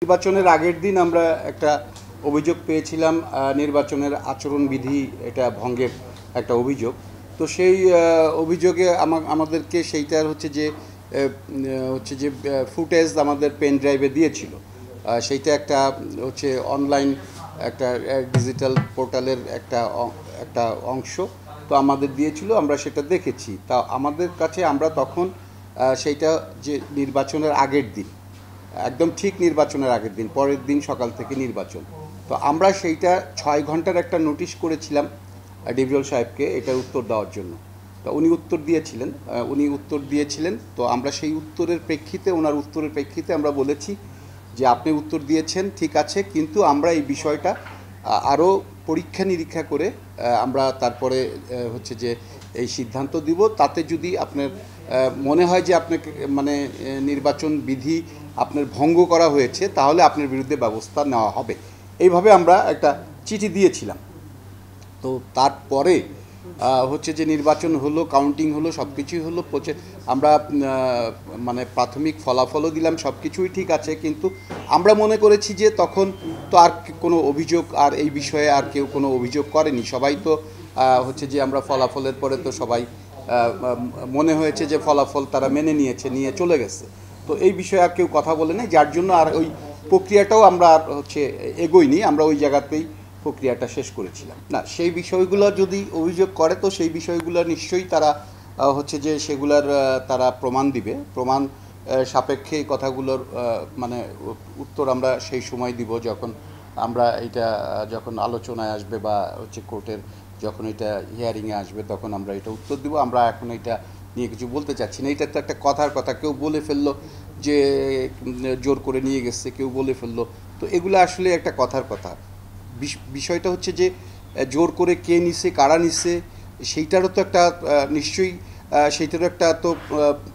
নির্বাচনের আগের দিন আমরা একটা অভিযোগ পেয়েছিলাম নির্বাচনের আচরণবিধি এটা ভঙ্গের একটা অভিযোগ। তো সেই অভিযোগে আমাদেরকে সেইটার হচ্ছে যে ফুটেজ আমাদের পেন ড্রাইভে দিয়েছিল। সেইটা একটা হচ্ছে অনলাইন একটা ডিজিটাল পোর্টালের একটা অংশ। তো আমাদের দিয়েছিল, আমরা সেটা দেখেছি। তা আমাদের কাছে আমরা তখন সেইটা যে নির্বাচনের আগের দিন, একদম ঠিক নির্বাচনের আগের দিন, পরের দিন সকাল থেকে নির্বাচন। তো আমরা সেইটা 6 ঘন্টার একটা নোটিশ করেছিলাম ডিভিএল সাহেবকে এটার উত্তর দেওয়ার জন্য। তো উনি উত্তর দিয়েছিলেন। তো আমরা সেই ওনার উত্তরের প্রেক্ষিতে আমরা বলেছি যে আপনি উত্তর দিয়েছেন ঠিক আছে, কিন্তু আমরা এই বিষয়টা আরও পরীক্ষা নিরীক্ষা করে আমরা তারপরে হচ্ছে যে এই সিদ্ধান্ত দিব। তাতে যদি আপনার মনে হয় যে আপনাকে নির্বাচন বিধি আপনার ভঙ্গ করা হয়েছে, তাহলে আপনার বিরুদ্ধে ব্যবস্থা নেওয়া হবে। এইভাবে আমরা একটা চিঠি দিয়েছিলাম। তো তারপরে হচ্ছে যে নির্বাচন হলো, কাউন্টিং হলো, সব কিছুই হলো। আমরা প্রাথমিক ফলাফলও দিলাম, সব কিছুই ঠিক আছে। কিন্তু আমরা মনে করেছি যে তখন তো আর কোনো অভিযোগ আর এই বিষয়ে আর কেউ কোনো অভিযোগ করেনি। সবাই তো হচ্ছে যে আমরা ফলাফলের পরে তো সবাই মনে হয়েছে যে ফলাফল তারা মেনে নিয়ে চলে গেছে। তো এই বিষয়ে আর কেউ কথা বলে নাই, যার জন্য আর ওই প্রক্রিয়াটাও আমরা এগোইনি। আমরা ওই জায়গাতেই প্রক্রিয়াটা শেষ করেছিলাম। না, সেই বিষয়গুলো যদি অভিযোগ করে তো সেই বিষয়গুলো নিশ্চয়ই তারা সেগুলার তারা প্রমাণ দিবে। প্রমাণ সাপেক্ষে এই কথাগুলোর উত্তর আমরা সেই সময় দিব যখন যখন আলোচনায় আসবে বা কোর্টের যখন এটা হিয়ারিংয়ে আসবে, তখন আমরা এটা উত্তর দিব। আমরা এখন এটা নিয়ে কিছু বলতে চাচ্ছি না। এটা তো একটা কথার কথা। কেউ বলে ফেললো যে জোর করে নিয়ে গেছে, কেউ বলে ফেললো। তো এগুলো আসলে একটা কথার কথা। বিষয়টা হচ্ছে যে জোর করে কে নিছে, কারা নিছে, সেইটারও তো একটা নিশ্চয়ই সেইটারও একটা তো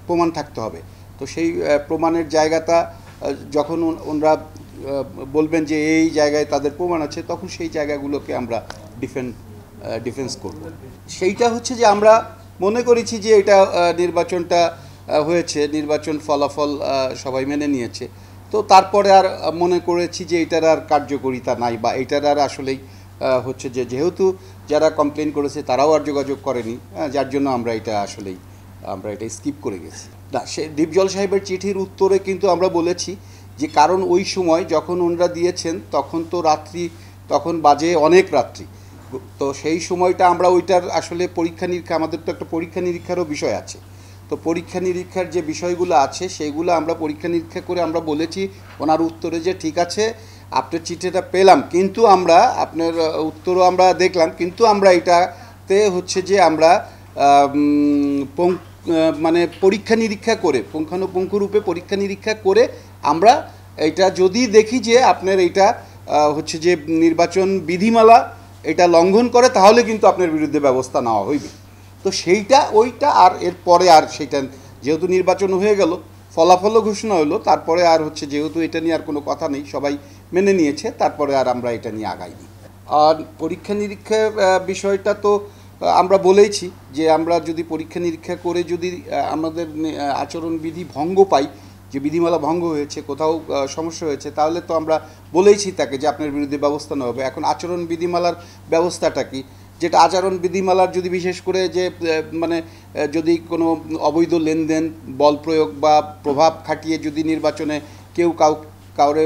প্রমাণ থাকতে হবে। তো সেই প্রমাণের জায়গাটা যখন ওনারা বলবেন যে এই জায়গায় তাদের প্রমাণ আছে, তখন সেই জায়গাগুলোকে আমরা ডিফেন্স করব। সেইটা হচ্ছে যে আমরা মনে করেছি যে এটা নির্বাচনটা হয়েছে, নির্বাচন ফলাফল সবাই মেনে নিয়েছে। তো তারপরে আর মনে করেছি যে এটার আর কার্যকরিতা নাই, বা এটার আর আসলেই যেহেতু যারা কমপ্লেন করেছে তারাও আর যোগাযোগ করেনি, যার জন্য আমরা এটা স্কিপ করে গেছি। না, সে ডিপজল সাহেবের চিঠির উত্তরে কিন্তু আমরা বলেছি যে কারণ ওই সময় যখন ওনারা দিয়েছেন তখন বাজে অনেক রাত্রি। তো সেই সময়টা আমরা ওইটার আসলে আমাদের তো একটা পরীক্ষা নিরীক্ষারও বিষয় আছে। তো পরীক্ষা নিরীক্ষার যে বিষয়গুলো আছে সেইগুলো আমরা পরীক্ষা নিরীক্ষা করে আমরা বলেছি ওনার উত্তরে যে ঠিক আছে, আপনার চিঠিটা পেলাম, কিন্তু আমরা আপনার উত্তরও আমরা দেখলাম, কিন্তু আমরা এটাতে আমরা পরীক্ষা নিরীক্ষা করে পুঙ্খানুপুঙ্খরূপে পরীক্ষা নিরীক্ষা করে আমরা এটা যদি দেখি যে আপনার এটা যে নির্বাচন বিধিমালা এটা লঙ্ঘন করে, তাহলে কিন্তু আপনার বিরুদ্ধে ব্যবস্থা নেওয়া হইবে। তো ওইটা আর এরপরে আর সেটা যেহেতু নির্বাচন হয়ে গেল, ফলাফলও ঘোষণা হলো, তারপরে আর যেহেতু এটা নিয়ে আর কোনো কথা নেই, সবাই মেনে নিয়েছে, তারপরে আর আমরা এটা নিয়ে আগাইনি। আর পরীক্ষা নিরীক্ষা বিষয়টা তো আমরা বলেইছি যে আমরা যদি পরীক্ষা নিরীক্ষা করে যদি আমাদের আচরণবিধি ভঙ্গ পাই, যে বিধিমালা ভঙ্গ হয়েছে, কোথাও সমস্যা হয়েছে, তাহলে তো আমরা বলেইছি তাকে যে আপনার বিরুদ্ধে ব্যবস্থা নেওয়া হবে। এখন আচরণ বিধিমালার ব্যবস্থাটা কি, যেটা আচরণ বিধিমালার যদি বিশেষ করে যে যদি কোনো অবৈধ লেনদেন, বল প্রয়োগ বা প্রভাব খাটিয়ে যদি নির্বাচনে কেউ কাউরে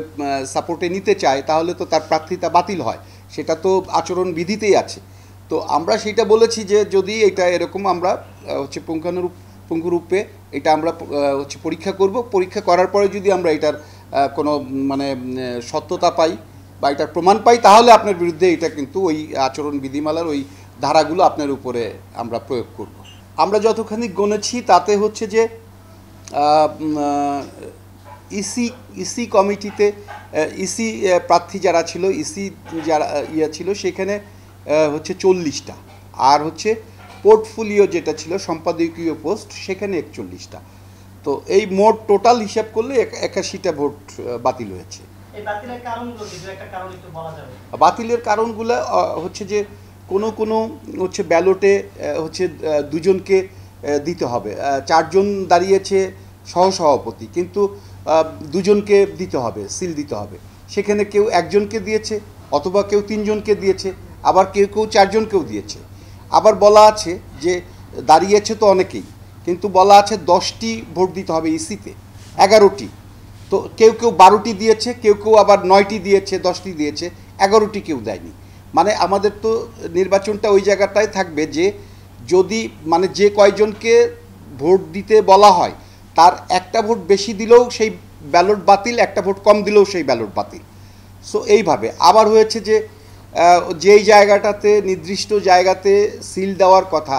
সাপোর্টে নিতে চায়, তাহলে তো তার প্রার্থিতা বাতিল হয়। সেটা তো আচরণ বিধিতেই আছে। তো আমরা সেটা বলেছি যে যদি এটা এরকম আমরা পুঙ্খানুপুঙ্খরূপে এটা আমরা পরীক্ষা করব, পরীক্ষা করার পরে যদি আমরা এটার কোনো সত্যতা পাই বা এটার প্রমাণ পাই, তাহলে আপনার বিরুদ্ধে এটা কিন্তু ওই আচরণ বিধিমালার ওই ধারাগুলো আপনার উপরে আমরা প্রয়োগ করব। আমরা যতখানি গণেছি তাতে যে ইসি কমিটিতে প্রার্থী যারা ছিল, যারা ছিল, সেখানে 40টা, আর পোর্টফোলিও যেটা ছিল সম্পাদকীয় পোস্ট, সেখানে 41টা। তো এই মোট টোটাল হিসাব করলে 81টা ভোট বাতিল হয়েছে। বাতিলের কারণগুলো যে কোনো ব্যালটে দুজনকে দিতে হবে। 4 জন দাঁড়িয়েছে সহসভাপতি, কিন্তু দুজনকে দিতে হবে, সিল দিতে হবে। সেখানে কেউ একজনকে দিয়েছে, অথবা কেউ তিনজনকে দিয়েছে, আবার কেউ কেউ চারজনকেও দিয়েছে। আবার বলা আছে যে দাঁড়িয়েছে তো অনেকেই, কিন্তু বলা আছে 10টি ভোট দিতে হবে ইসিতে, 11টি। তো কেউ কেউ 12টি দিয়েছে, কেউ কেউ আবার 9টি দিয়েছে, 10টি দিয়েছে, 11টি কেউ দেয়নি। মানে আমাদের তো নির্বাচনটা ওই জায়গাটায় থাকবে যে যদি মানে যে কয়জনকে ভোট দিতে বলা হয় তার একটা ভোট বেশি দিলেও সেই ব্যালট বাতিল, একটা ভোট কম দিলেও সেই ব্যালট বাতিল। সো এইভাবে আবার হয়েছে যে যেই জায়গাটাতে নির্দিষ্ট জায়গাতে সিল দেওয়ার কথা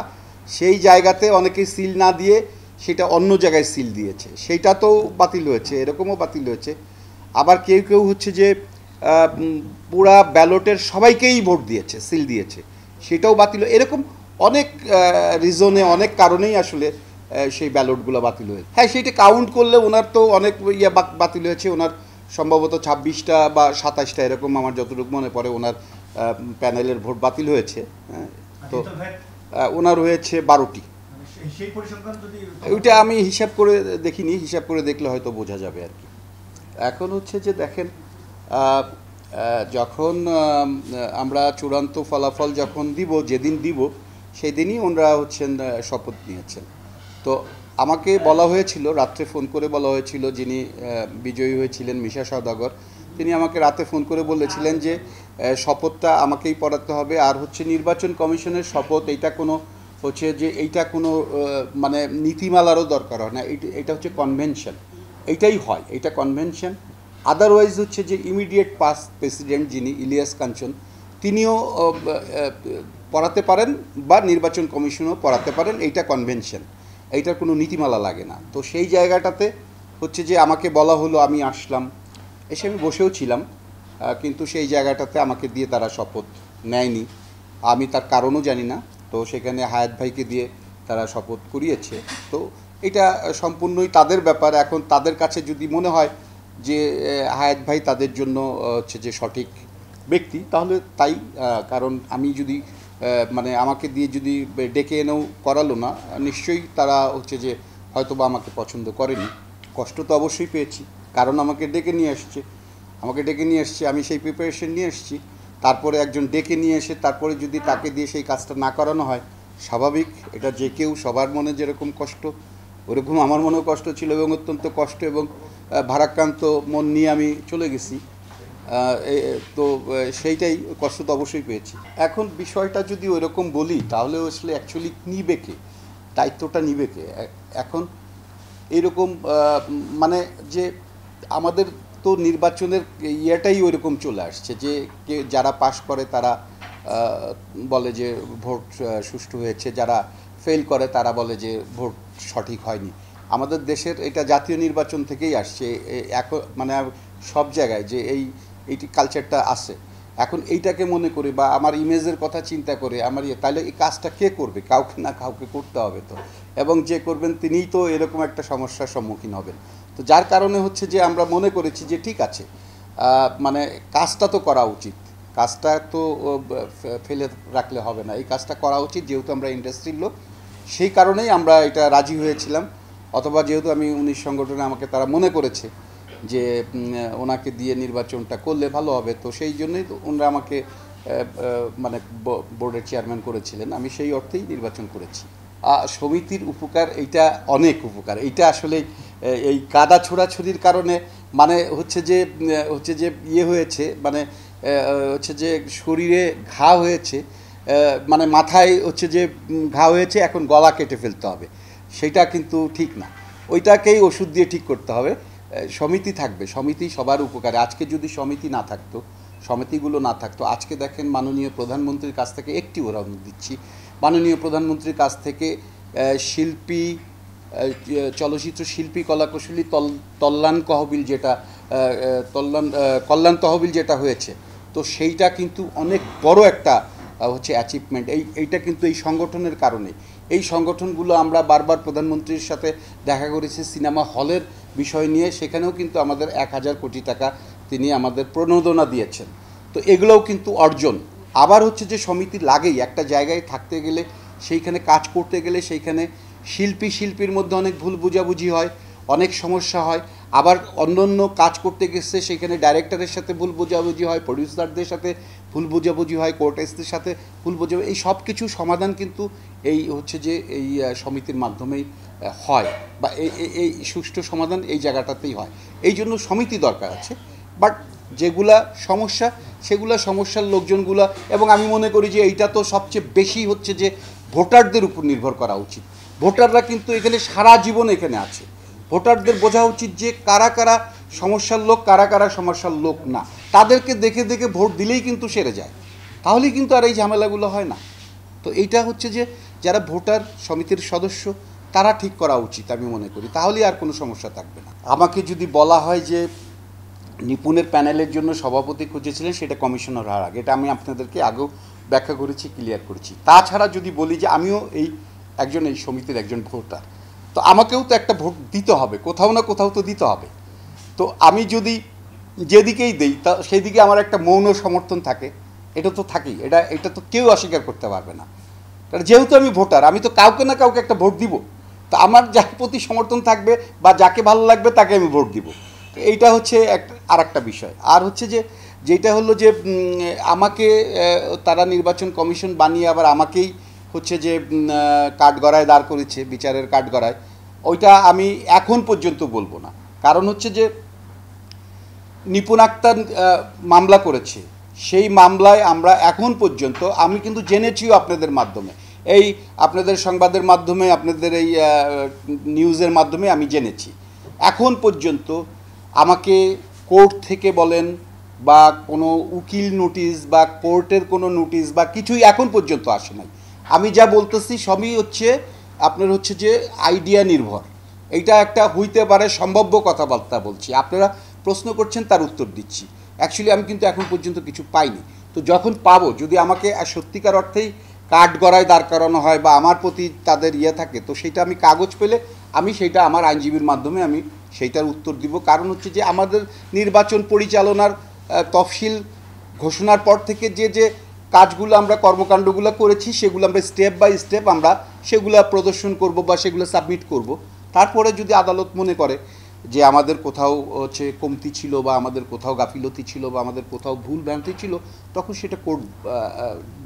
সেই জায়গাতে অনেকে সিল না দিয়ে সেটা অন্য জায়গায় সিল দিয়েছে, সেইটা তো বাতিল হয়েছে, এরকমও বাতিল হয়েছে। আবার কেউ কেউ হচ্ছে যে পুরা ব্যালটের সবাইকেই ভোট দিয়েছে, সিল দিয়েছে, সেটাও বাতিল। এরকম অনেক রিজনে, অনেক কারণেই আসলে সেই ব্যালটগুলো বাতিল হয়েছে। হ্যাঁ, সেইটা কাউন্ট করলে ওনার তো অনেক বাতিল হয়েছে। ওনার সম্ভবত 26টা বা 27টা এরকম আমার যতটুকু মনে পড়ে ওনার প্যানেলের ভোট বাতিল হয়েছে। হ্যাঁ, তো ওনার হয়েছে 12টি। ওইটা আমি হিসাব করে দেখিনি, হিসাব করে দেখলে হয়তো বোঝা যাবে আর কি। এখন হচ্ছে যে দেখেন, যখন আমরা চূড়ান্ত ফলাফল যখন দিব, যেদিন দিব সেই দিনই ওনারা হচ্ছেন শপথ নিয়েছেন। তো আমাকে বলা হয়েছিল, রাত্রে ফোন করে বলা হয়েছিল, যিনি বিজয়ী হয়েছিলেন মিশা সওদাগর, তিনি আমাকে রাতে ফোন করে বলেছিলেন যে শপথটা আমাকেই পড়াতে হবে। আর হচ্ছে নির্বাচন কমিশনের শপথ, এইটা কোনো হচ্ছে যে এইটা কোনো মানে নীতিমালারও দরকার হয় না, এটা হচ্ছে কনভেনশন, এইটাই হয়, এটা কনভেনশন। আদারওয়াইজ হচ্ছে যে ইমিডিয়েট পাস্ট প্রেসিডেন্ট যিনি ইলিয়াস কাঞ্চন, তিনিও পড়াতে পারেন বা নির্বাচন কমিশনও পড়াতে পারেন, এইটা কনভেনশন, এইটার কোনো নীতিমালা লাগে না। তো সেই জায়গাটাতে হচ্ছে যে আমাকে বলা হলো, আমি আসলাম, এসে আমি বসেও ছিলাম, কিন্তু সেই জায়গাটাতে আমাকে দিয়ে তারা শপথ নেয়নি। আমি তার কারণও জানি না। তো সেখানে হায়াত ভাইকে দিয়ে তারা শপথ করিয়েছে। তো এটা সম্পূর্ণই তাদের ব্যাপার। এখন তাদের কাছে যদি মনে হয় যে হায়াত ভাই তাদের জন্য হচ্ছে যে সঠিক ব্যক্তি, তাহলে তাই। কারণ আমি যদি মানে আমাকে দিয়ে যদি ডেকে এনেও করালো না, নিশ্চয়ই তারা হচ্ছে যে হয়তোবা আমাকে পছন্দ করেনি। কষ্ট তো অবশ্যই পেয়েছি, কারণ আমাকে ডেকে নিয়ে এসছে, আমি সেই প্রিপারেশন নিয়ে এসেছি। তারপরে একজন ডেকে নিয়ে এসে তারপরে যদি তাকে দিয়ে সেই কাজটা না করানো হয়, স্বাভাবিক, এটা যে কেউ সবার মনে যেরকম কষ্ট ওরকম আমার মনেও কষ্ট ছিল, এবং অত্যন্ত কষ্ট এবং ভারাক্রান্ত মন নিয়ে আমি চলে গেছি। তো সেইটাই, কষ্ট তো অবশ্যই পেয়েছি। এখন বিষয়টা যদি ওইরকম বলি তাহলে আসলে অ্যাকচুয়ালি নিবে কে, দায়িত্বটা নিবে কে? এখন এরকম মানে যে আমাদের তো নির্বাচনের ইয়েটাই ওইরকম চলে আসছে যে যারা পাশ করে তারা বলে যে ভোট সুষ্ঠু হয়েছে, যারা ফেল করে তারা বলে যে ভোট সঠিক হয়নি। আমাদের দেশের এটা জাতীয় নির্বাচন থেকেই আসছে, এখন মানে সব জায়গায় যে এইটি কালচারটা আছে। এখন এইটাকে মনে করে বা আমার ইমেজের কথা চিন্তা করে আমার তাহলে এই কাজটা কে করবে? কাউকে না কাউকে করতে হবে তো, এবং যে করবেন তিনিই তো এরকম একটা সমস্যার সম্মুখীন হবেন। তো যার কারণে হচ্ছে যে আমরা মনে করেছি যে ঠিক আছে, মানে কাজটা তো করা উচিত, কাজটা তো ফেলে রাখলে হবে না, এই কাজটা করা উচিত। যেহেতু আমরা ইন্ডাস্ট্রির লোক, সেই কারণেই আমরা এটা রাজি হয়েছিলাম। অথবা যেহেতু আমি 19 সংগঠনে আমাকে তারা মনে করেছে যে ওনাকে দিয়ে নির্বাচনটা করলে ভালো হবে, তো সেই জন্যই ওনারা আমাকে মানে বোর্ডের চেয়ারম্যান করেছিলেন। আমি সেই অর্থেই নির্বাচন করেছি। সমিতির উপকার, এইটা অনেক উপকার। এইটা আসলে এই কাদা ছোড়াছুরির কারণে মানে হচ্ছে যে ইয়ে হয়েছে, মানে হচ্ছে যে শরীরে ঘা হয়েছে, মানে মাথায় হচ্ছে যে ঘা হয়েছে, এখন গলা কেটে ফেলতে হবে, সেটা কিন্তু ঠিক না। ওইটাকেই ওষুধ দিয়ে ঠিক করতে হবে। সমিতি থাকবে, সমিতি সবার উপকারে। আজকে যদি সমিতি না থাকতো, সমিতিগুলো না থাকতো, আজকে দেখেন মাননীয় প্রধানমন্ত্রীর কাছ থেকে একটি উদাহরণ দিচ্ছি, মাননীয় প্রধানমন্ত্রীর কাছ থেকে শিল্পী, চলচ্চিত্র শিল্পী, কলাকুশলী কল্যাণ তহবিল যেটা কল্যাণ তহবিল যেটা হয়েছে, তো সেইটা কিন্তু অনেক বড় একটা হচ্ছে অ্যাচিভমেন্ট। এইটা কিন্তু এই সংগঠনের কারণে। এই সংগঠনগুলো আমরা বারবার প্রধানমন্ত্রীর সাথে দেখা করেছি সিনেমা হলের বিষয় নিয়ে, সেখানেও কিন্তু আমাদের 1000 কোটি টাকা তিনি আমাদের প্রণোদনা দিয়েছেন। তো এগুলোও কিন্তু অর্জন। আবার হচ্ছে যে সমিতি লাগেই, একটা জায়গায় থাকতে গেলে, সেইখানে কাজ করতে গেলে, সেইখানে শিল্পীর মধ্যে অনেক ভুল বুঝাবুঝি হয়, অনেক সমস্যা হয়। আবার অন্য কাজ করতে গেছে সেখানে ডাইরেক্টরের সাথে ভুল বোঝাবুঝি হয়, প্রডিউসারদের সাথে ভুল বোঝাবুঝি হয়, কোর্ট এসদের সাথে ভুল বোঝাবুঝি, এই সব কিছু সমাধান কিন্তু এই হচ্ছে যে এই সমিতির মাধ্যমেই হয়, বা এই সুষ্ঠু সমাধান এই জায়গাটাতেই হয়। এই জন্য সমিতি দরকার আছে। বাট যেগুলা সমস্যা সেগুলা সমস্যার লোকজনগুলা, এবং আমি মনে করি যে এইটা তো সবচেয়ে বেশি হচ্ছে যে ভোটারদের উপর নির্ভর করা উচিত। ভোটাররা কিন্তু এখানে সারা জীবন এখানে আছে। ভোটারদের বোঝা উচিত যে কারা কারা সমস্যার লোক, কারা কারা সমস্যার লোক না। তাদেরকে দেখে দেখে ভোট দিলেই কিন্তু সেরে যায়, তাহলেই কিন্তু আর এই ঝামেলাগুলো হয় না। তো এইটা হচ্ছে যে যারা ভোটার সমিতির সদস্য তারা ঠিক করা উচিত আমি মনে করি, তাহলেই আর কোনো সমস্যা থাকবে না। আমাকে যদি বলা হয় যে নিপুণের প্যানেলের জন্য সভাপতি খুঁজেছিলেন, সেটা কমিশনার হওয়ার আগে, এটা আমি আপনাদেরকে আগেও ব্যাখ্যা করেছি, ক্লিয়ার করেছি। তাছাড়া যদি বলি যে আমিও এই সমিতির একজন ভোটার, তো আমাকেও তো একটা ভোট দিতে হবে, কোথাও না কোথাও তো দিতে হবে। তো আমি যদি যেদিকেই দিই তা সেদিকে আমার একটা মৌন সমর্থন থাকে, এটা তো থাকেই, এটা তো কেউ অস্বীকার করতে পারবে না। কারণ যেহেতু আমি ভোটার, আমি তো কাউকে না কাউকে একটা ভোট দিব, তো আমার যার প্রতি সমর্থন থাকবে বা যাকে ভালো লাগবে তাকে আমি ভোট দিব। তো এইটা হচ্ছে আর একটা বিষয়। আর হচ্ছে যে যেটা হলো যে আমাকে তারা নির্বাচন কমিশন বানিয়ে আবার আমাকেই হচ্ছে যে কাঠগড়ায় দাঁড় করেছে, বিচারের কাঠগড়ায়, ওইটা আমি এখন পর্যন্ত বলবো না। কারণ হচ্ছে যে নিপুণ আক্তার মামলা করেছে, সেই মামলায় আমরা এখন পর্যন্ত, আমি কিন্তু জেনেছিও আপনাদের মাধ্যমে, এই আপনাদের সংবাদের মাধ্যমে, আপনাদের এই নিউজের মাধ্যমে আমি জেনেছি, এখন পর্যন্ত আমাকে কোর্ট থেকে বলেন বা কোনো উকিল নোটিশ বা কোর্টের কোনো নোটিশ বা কিছুই এখন পর্যন্ত আসে নাই। আমি যা বলতেছি সবই হচ্ছে আপনার হচ্ছে যে আইডিয়া নির্ভর, এইটা একটা হইতে পারে সম্ভাব্য কথাবার্তা বলছি, আপনারা প্রশ্ন করছেন তার উত্তর দিচ্ছি। অ্যাকচুয়ালি আমি কিন্তু এখন পর্যন্ত কিছু পাইনি। তো যখন পাবো, যদি আমাকে সত্যিকার অর্থেই কাঠগড়ায় দাঁড় করানো হয় বা আমার প্রতি তাদের থাকে, তো সেইটা আমি কাগজ পেলে আমি সেইটা আমার আইনজীবীর মাধ্যমে আমি সেইটার উত্তর দিব। কারণ হচ্ছে যে আমাদের নির্বাচন পরিচালনার তফসিল ঘোষণার পর থেকে যে কাজগুলো আমরা কর্মকাণ্ডগুলো করেছি, সেগুলো আমরা স্টেপ বাই স্টেপ আমরা সেগুলো প্রদর্শন করব বা সেগুলো সাবমিট করব। তারপরে যদি আদালত মনে করে যে আমাদের কোথাও হচ্ছে কমতি ছিল বা আমাদের কোথাও গাফিলতি ছিল বা আমাদের কোথাও ভুল ভ্রান্তি ছিল, তখন সেটা কোর্ট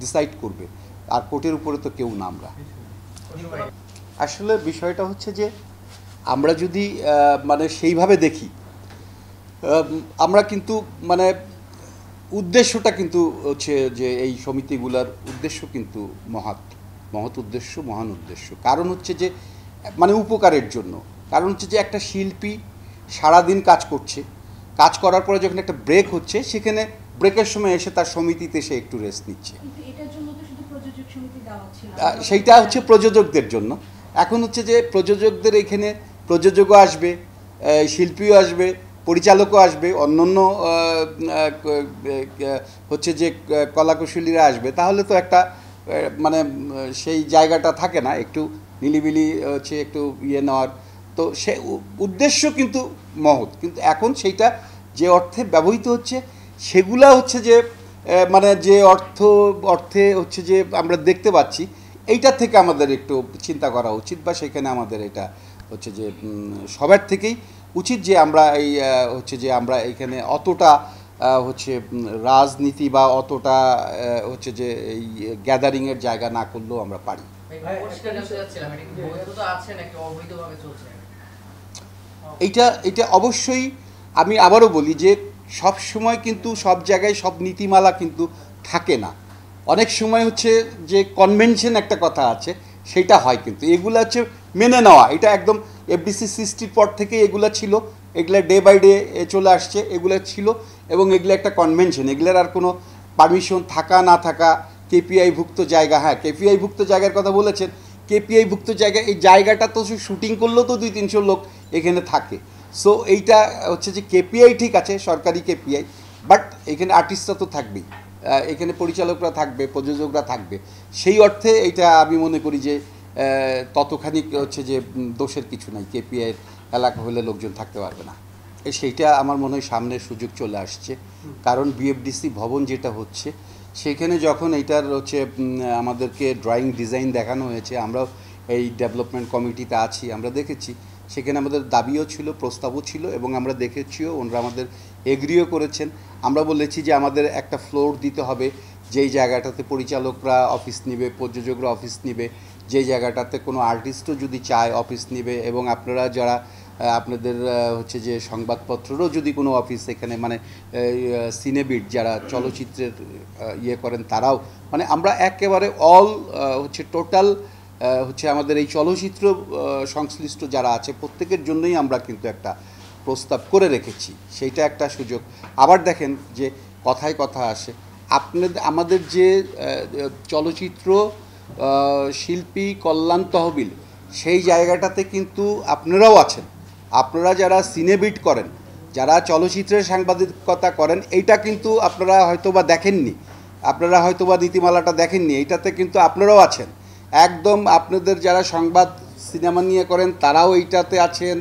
ডিসাইড করবে। আর কোর্টের উপরে তো কেউ না আমরা। আসলে বিষয়টা হচ্ছে যে আমরা যদি মানে সেইভাবে দেখি, আমরা কিন্তু মানে উদ্দেশ্যটা কিন্তু হচ্ছে যে এই সমিতিগুলার উদ্দেশ্য কিন্তু মহৎ উদ্দেশ্য, মহান উদ্দেশ্য। কারণ হচ্ছে যে মানে উপকারের জন্য। কারণ হচ্ছে যে একটা শিল্পী সারাদিন কাজ করছে, কাজ করার পরে যখন একটা ব্রেক হচ্ছে, সেখানে ব্রেকের সময় এসে তার সমিতিতে সে একটু রেস্ট নিচ্ছে। সেইটা হচ্ছে প্রযোজকদের জন্য। এখন হচ্ছে যে প্রযোজকদের এখানে প্রযোজকও আসবে, শিল্পীও আসবে, পরিচালকও আসবে, অন্যান্য হচ্ছে যে কলাকুশলীরা আসবে, তাহলে তো একটা মানে সেই জায়গাটা থাকে না, একটু নিলিবিলি হচ্ছে একটু নেওয়ার। তো সে উদ্দেশ্য কিন্তু মহৎ, কিন্তু এখন সেইটা যে অর্থে ব্যবহৃত হচ্ছে সেগুলা হচ্ছে যে মানে যে অর্থে হচ্ছে যে আমরা দেখতে পাচ্ছি, এইটার থেকে আমাদের একটু চিন্তা করা উচিত, বা সেখানে আমাদের এটা হচ্ছে যে সবার থেকেই উচিত যে আমরা এই হচ্ছে যে আমরা এখানে অতটা হচ্ছে রাজনীতি বা অতটা হচ্ছে যে এই গ্যাদারিংয়ের জায়গা না করলেও আমরা পারি। এইটা অবশ্যই আমি আবারও বলি যে সব সময় কিন্তু সব জায়গায় সব নীতিমালা কিন্তু থাকে না। অনেক সময় হচ্ছে যে কনভেনশন একটা কথা আছে, সেটা হয়, কিন্তু এগুলো হচ্ছে মেনে নেওয়া, এটা একদম এফডিসি সৃষ্টির পর থেকে এগুলো ছিল, এগুলো ডে বাই ডে চলে আসছে, এগুলো ছিল, এবং এগুলো একটা কনভেনশন, এগুলোর আর কোনো পারমিশন থাকা না থাকা। কেপিআই ভুক্ত জায়গা, হ্যাঁ কেপিআই ভুক্ত জায়গার কথা বলেছেন, কেপিআই ভুক্ত জায়গা, এই জায়গাটা তো শুটিং করলেও তো 200-300 লোক এখানে থাকে। সো এইটা হচ্ছে যে কেপিআই ঠিক আছে, সরকারি কেপিআই, বাট এখানে আর্টিস্টরা তো থাকবেই, এখানে পরিচালকরা থাকবে, প্রযোজকরা থাকবে। সেই অর্থে এইটা আমি মনে করি যে ততখানি হচ্ছে যে দোষের কিছু নাই, কেপিআইয়ের এলাকা হলে লোকজন থাকতে পারবে না। সেইটা আমার মনে হয় সামনের সুযোগ চলে আসছে। কারণ বিএফডিসি ভবন যেটা হচ্ছে, সেখানে যখন এইটার হচ্ছে আমাদেরকে ড্রয়িং ডিজাইন দেখানো হয়েছে, আমরাও এই ডেভেলপমেন্ট কমিটিতে আছি, আমরা দেখেছি সেখানে আমাদের দাবিও ছিল, প্রস্তাবও ছিল এবং আমরা দেখেছিও, ওনারা আমাদের এগ্রিও করেছেন। আমরা বলেছি যে আমাদের একটা ফ্লোর দিতে হবে, যেই জায়গাটাতে পরিচালকরা অফিস নেবে, প্রযোজকরা অফিস নেবে, যেই জায়গাটাতে কোনো আর্টিস্টও যদি চায় অফিস নেবে, এবং আপনারা যারা আপনাদের হচ্ছে যে সংবাদপত্রেরও যদি কোনো অফিস এখানে মানে সিনেবিট যারা চলচ্চিত্রের ইয়ে করেন তারাও, মানে আমরা একেবারে অল হচ্ছে টোটাল হচ্ছে আমাদের এই চলচ্চিত্র সংশ্লিষ্ট যারা আছে প্রত্যেকের জন্যই আমরা কিন্তু একটা প্রস্তাব করে রেখেছি। সেইটা একটা সুযোগ। আবার দেখেন যে কথায় কথা আসে, আমাদের যে চলচ্চিত্র শিল্পী কল্যাণ তহবিল, সেই জায়গাটাতে কিন্তু আপনারাও আছেন। আপনারা যারা সিনেবিট করেন, যারা চলচ্চিত্রের সাংবাদিকতা করেন, এইটা কিন্তু আপনারা হয়তোবা দেখেননি, আপনারা হয়তোবা নীতিমালাটা দেখেননি, এইটাতে কিন্তু আপনারাও আছেন। একদম আপনাদের যারা সংবাদ সিনেমা নিয়ে করেন তারাও এইটাতে আছেন,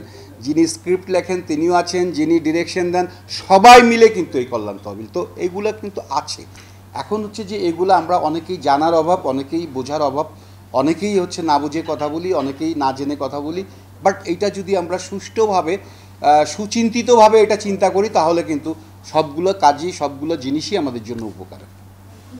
যিনি স্ক্রিপ্ট লেখেন তিনিও আছেন, যিনি ডিরেকশন দেন, সবাই মিলে কিন্তু এই কল্যাণ তহবিল। তো এইগুলো কিন্তু আছে। এখন হচ্ছে যে এগুলো আমরা অনেকেই জানার অভাব, অনেকেই বোঝার অভাব, অনেকেই হচ্ছে না বুঝে কথা বলি, অনেকেই না জেনে কথা বলি। বাট এইটা যদি আমরা সুষ্ঠুভাবে সুচিন্তিতভাবে এটা চিন্তা করি তাহলে কিন্তু সবগুলো কাজই, সবগুলো জিনিসই আমাদের জন্য উপকার।